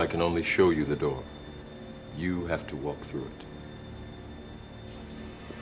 can only show you the door. You have to walk through it.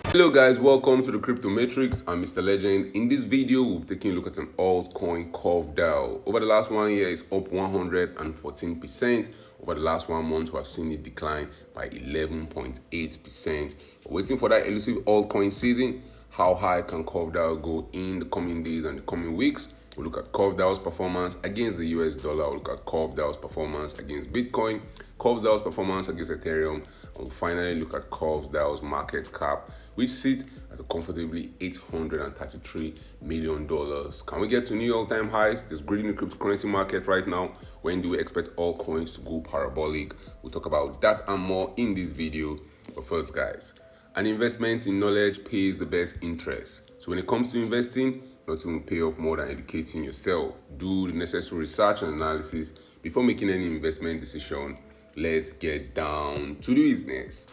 Hello guys, welcome to the Crypto Matrix. I'm Mr. Legend. In this video, we'll be taking a look at an altcoin DAO. Over the last 1 year, it's up 114%. Over the last 1 month, we have seen it decline by 11.8%. We're waiting for that elusive altcoin season. How high can DAO go in the coming days and the coming weeks? We'll look at DAO's performance against the US dollar. We'll look at DAO's performance against Bitcoin, DAO's performance against Ethereum, and we'll finally look at DAO's market cap, which sits at a comfortably $833 million. Can we get to new all-time highs? There's greed in the cryptocurrency market right now. When do we expect all coins to go parabolic? We'll talk about that and more in this video. But first, guys, an investment in knowledge pays the best interest. So when it comes to investing, nothing will pay off more than educating yourself. Do the necessary research and analysis before making any investment decision. Let's get down to the business.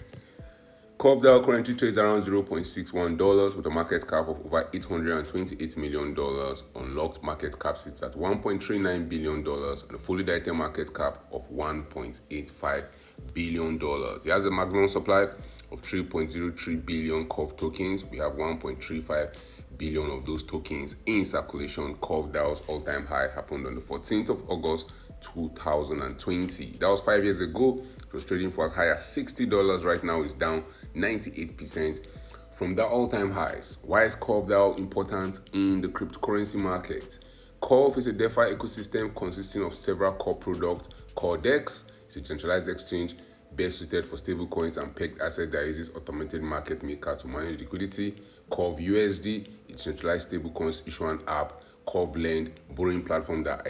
DAO currently trades around $0.61 with a market cap of over $828 million. Unlocked market cap sits at $1.39 billion and a fully diluted market cap of $1.85 billion. It has a maximum supply of 3.03 billion COV tokens. We have 1.35 billion of those tokens in circulation. DAO's all-time high happened on the 14th of August 2020. That was 5 years ago. It was trading for as high as $60. Right now it's down 98% from the all-time highs. Why is DAO important in the cryptocurrency market? COV is a DeFi ecosystem consisting of several core products. DEX is a centralized exchange best suited for stablecoins and pegged asset that uses automated market maker to manage liquidity. COV USD is a centralized stablecoins issuance app. COV Lend, borrowing platform that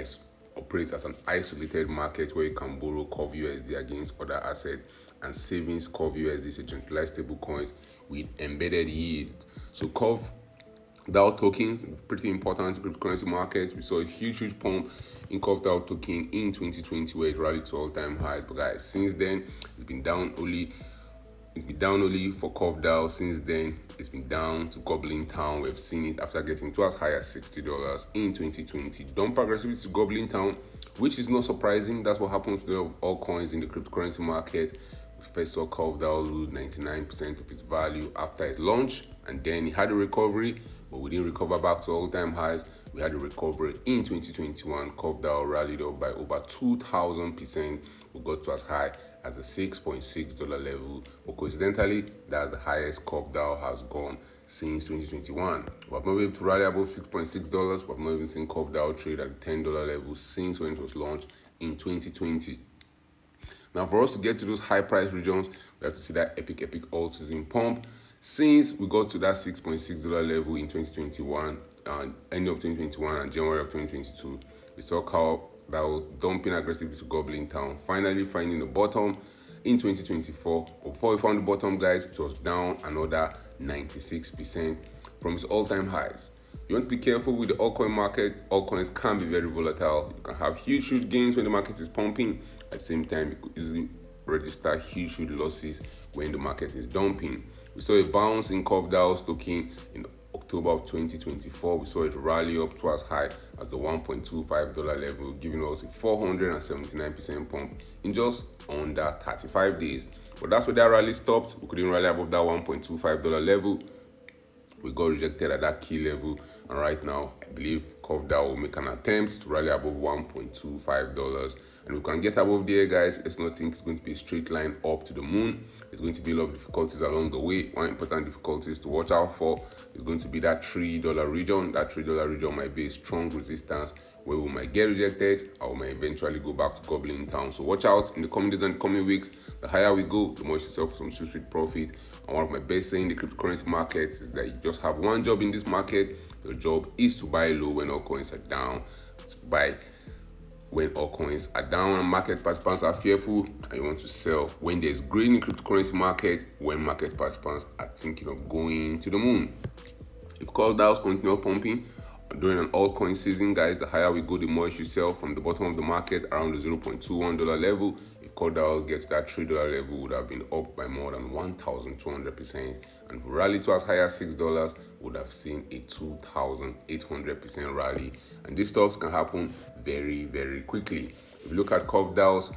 operates as an isolated market where you can borrow COV USD against other assets. And savings COV USD is a centralized stablecoins with embedded yield. So COV DAO tokens, pretty important cryptocurrency market. We saw a huge pump in COV DAO token in 2020 where it rallied to all-time highs. But guys, since then it's been down only for COV DAO. Since then it's been down to Goblin Town. We've seen it after getting to as high as $60 in 2020. Dump aggressively to Goblin Town, which is not surprising. That's what happens to all coins in the cryptocurrency market. We first saw COV DAO lose 99% of its value after its launch, and then it had a recovery, but we didn't recover back to all-time highs. We had a recovery in 2021. COV DAO rallied up by over 2,000%. We got to as high as the $6.6 level, but coincidentally, that's the highest COV DAO has gone since 2021. We have not been able to rally above $6.6. We have not even seen COV DAO trade at the $10 level since when it was launched in 2020. Now, for us to get to those high price regions, we have to see that epic alt season pump. Since we got to that $6.6 level in 2021, end of 2021 and January of 2022, we saw COV DAO dumping aggressively to Goblin Town, finally finding the bottom in 2024. But before we found the bottom, guys, it was down another 96% from its all-time highs. You want to be careful with the altcoin market. Altcoins can be very volatile. You can have huge gains when the market is pumping. At the same time, you could easily register huge losses when the market is dumping. We saw a bounce in COV DAO's token in October of 2024. We saw it rally up to as high as the $1.25 level, giving us a 479% pump in just under 35 days. But that's where that rally stopped. We couldn't rally above that $1.25 level. We got rejected at that key level, and right now I believe COV DAO will make an attempt to rally above $1.25. And we can get above there, guys. Let's not think it's going to be a straight line up to the moon. There's going to be a lot of difficulties along the way. One important difficulties to watch out for is going to be that $3 region. That $3 region might be a strong resistance where we might get rejected or we might eventually go back to Goblin Town. So watch out in the coming days and coming weeks. The higher we go, the more you yourself some sweet profit. And one of my best saying in the cryptocurrency market is that you just have one job in this market. Your job is to buy low when all coins are down, to buy when all coins are down and market participants are fearful, and you want to sell when there's greed in the cryptocurrency market, when market participants are thinking of going to the moon. If COV DAOs continue pumping during an altcoin season, guys, the higher we go, the more you should sell from the bottom of the market around the $0.21 level. If COV DAO gets to that $3 level, would have been up by more than 1,200%, and if we rally to as high as $6, would have seen a 2,800% rally. And these stuffs can happen very quickly. If you look at COV DAO's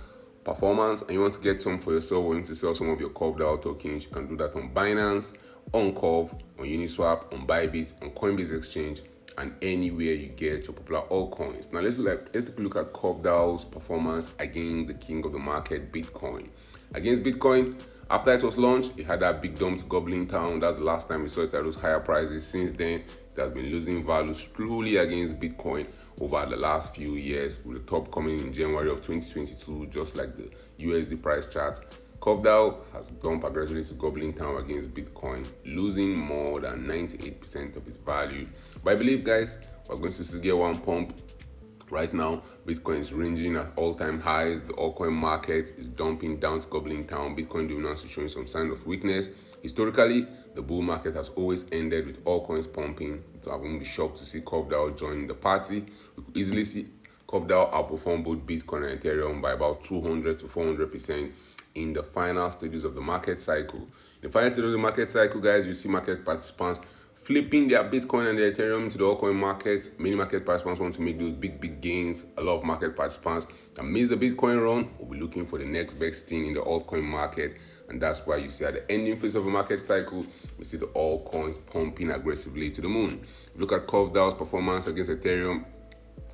performance and you want to get some for yourself, or you want to sell some of your curved DAO tokens, you can do that on Binance, on Curve, on Uniswap, on Bybit, on Coinbase Exchange, and anywhere you get your popular altcoins. Now let's take a look at curved DAO's performance against the king of the market, Bitcoin. Against Bitcoin, after it was launched, it had that big dump to Goblin Town. That's the last time we saw it at those higher prices. Since then, it has been losing value slowly against Bitcoin over the last few years, with the top coming in January of 2022, just like the USD price chart. Curved DAO has dumped aggressively to Goblin Town against Bitcoin, losing more than 98% of its value. But I believe, guys, we're going to still get one pump. Right now, Bitcoin is ranging at all-time highs. The altcoin market is dumping down to Goblin Town. Bitcoin dominance is showing some sign of weakness. Historically, the bull market has always ended with altcoins pumping, so I won't be shocked to see curved DAO join the party. We could easily see curved DAO outperform both Bitcoin and Ethereum by about 200 to 400% in the final stages of the market cycle. In the final stage of the market cycle, guys, you see market participants flipping their Bitcoin and their Ethereum into the altcoin markets. Many market participants want to make those big gains. A lot of market participants that miss the Bitcoin run will be looking for the next best thing in the altcoin market. And that's why you see at the ending phase of a market cycle, we see the altcoins pumping aggressively to the moon. Look at curved DAO's performance against Ethereum.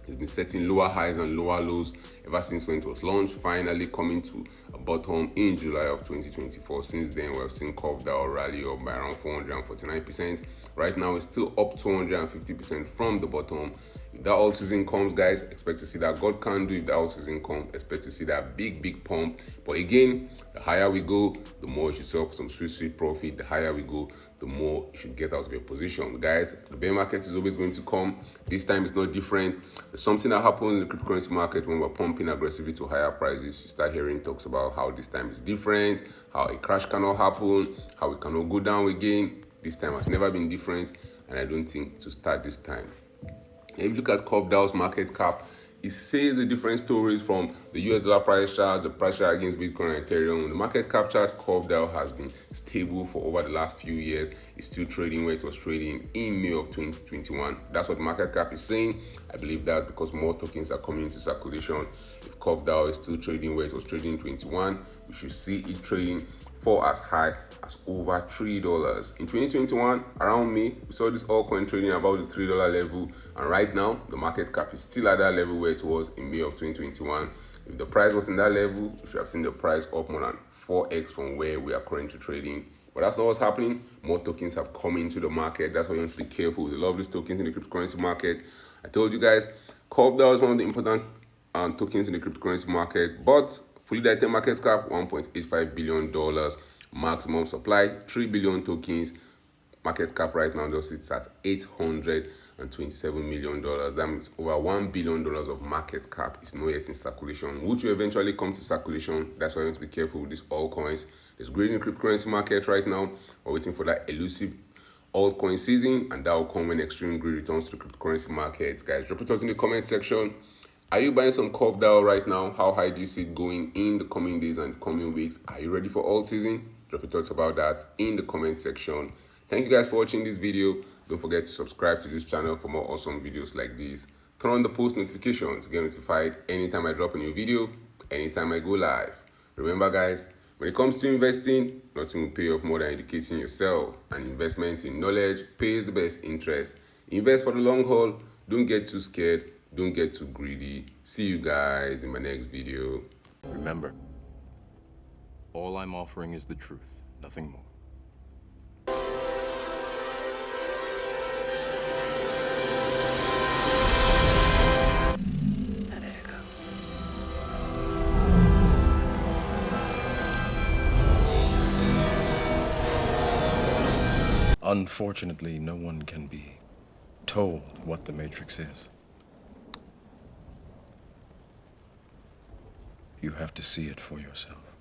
It's been setting lower highs and lower lows ever since when it was launched, finally coming to a bottom in July of 2024. Since then, we have seen curved DAO rally up by around 449%. Right now, it's still up 250% from the bottom. If that alt season comes, guys, expect to see that God can do. If that alt season comes, expect to see that big pump. But again, the higher we go, the more you should sell for some sweet profit. The higher we go, the more you should get out of your position. Guys, the bear market is always going to come. This time it's not different. There's something that happens in the cryptocurrency market when we're pumping aggressively to higher prices. You start hearing talks about how this time is different, how a crash cannot happen, how we cannot go down again. This time has never been different, and I don't think to start this time. If you look at curved DAO's market cap, it says the different stories from the US dollar price chart, the price chart against Bitcoin and Ethereum. The market cap chart, curved DAO has been stable for over the last few years. It's still trading where it was trading in May of 2021. That's what the market cap is saying. I believe that's because more tokens are coming into circulation. If curved DAO is still trading where it was trading in 2021, we should see it trading for as high as over $3. In 2021, around May, we saw this altcoin trading about the $3 level, and right now the market cap is still at that level where it was in May of 2021. If the price was in that level, we should have seen the price up more than 4x from where we are currently trading. But that's not what's happening. More tokens have come into the market. That's why you have to be careful with a lot of these tokens in the cryptocurrency market. I told you guys, curved DAO is one of the important tokens in the cryptocurrency market, but fully diluted market cap, $1.85 billion. Maximum supply, 3 billion tokens. Market cap right now just sits at $827 million. That means over $1 billion of market cap is not yet in circulation, which will eventually come to circulation. That's why you have to be careful with these altcoins. There's great in the cryptocurrency market right now. We're waiting for that elusive altcoin season, and that will come when extreme greed returns to the cryptocurrency market. Guys, drop it out in the comment section. Are you buying some curved DAO right now? How high do you see it going in the coming days and coming weeks? Are you ready for alt season? Drop your thoughts about that in the comment section. Thank you guys for watching this video. Don't forget to subscribe to this channel for more awesome videos like this. Turn on the post notifications to get notified anytime I drop a new video, anytime I go live. Remember, guys, when it comes to investing, nothing will pay off more than educating yourself. And investment in knowledge pays the best interest. Invest for the long haul. Don't get too scared. Don't get too greedy. See you guys in my next video. Remember, all I'm offering is the truth, nothing more. Unfortunately, no one can be told what the Matrix is. You have to see it for yourself.